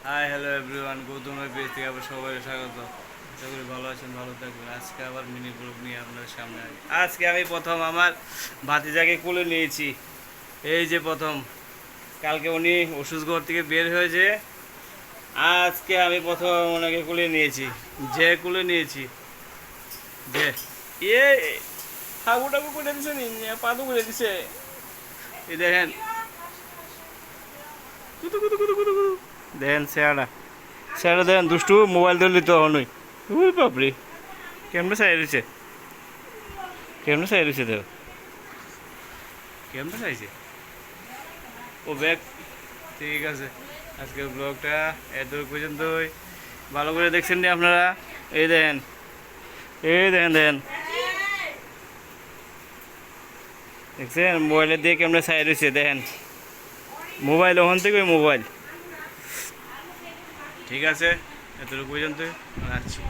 Hi hello everyone, গৌতমের page থেকে আবার সবাই স্বাগত। আশা করি ভালো আছেন, ভালো থাকবেন। আজকে আবার মিনি ব্লগ নিয়ে আপনাদের সামনে আসি। আজকে আমি প্রথম আমার ভাতিজাকে কোলে নিয়েছি। এই যে প্রথম, কালকে উনি ওষুধ ঘর থেকে বের হয়েছে, আজকে আমি প্রথম ওনাকে কোলে নিয়েছি। যে কোলে নিয়েছি, যে এ হাগু টাগু করে দিছে নি, পাদু করে দিছে। এই দেখেন, কুতু কুতু কুতু কুতু কুতু দেখেন চেহারা, চেহারা দেখেন দুষ্টু। মোবাইল ধরলি তো হনই। ওই বাপরে, কেমনে চাই রয়েছে, কেমনে চাই রয়েছে দেখো, কেমনে চাইছে ও ব্যাগ। ঠিক আছে, আজকের ব্লগটা এত পর্যন্তই। ভালো করে দেখছেন নি আপনারা? এই দেখেন, এই দেখেন দেখেন, দেখছেন মোবাইলের দিয়ে কেমনে চাই রয়েছে দেখেন। মোবাইল ওখান থেকে মোবাইল। ঠিক আছে, এতটুকু পর্যন্ত রাখছি।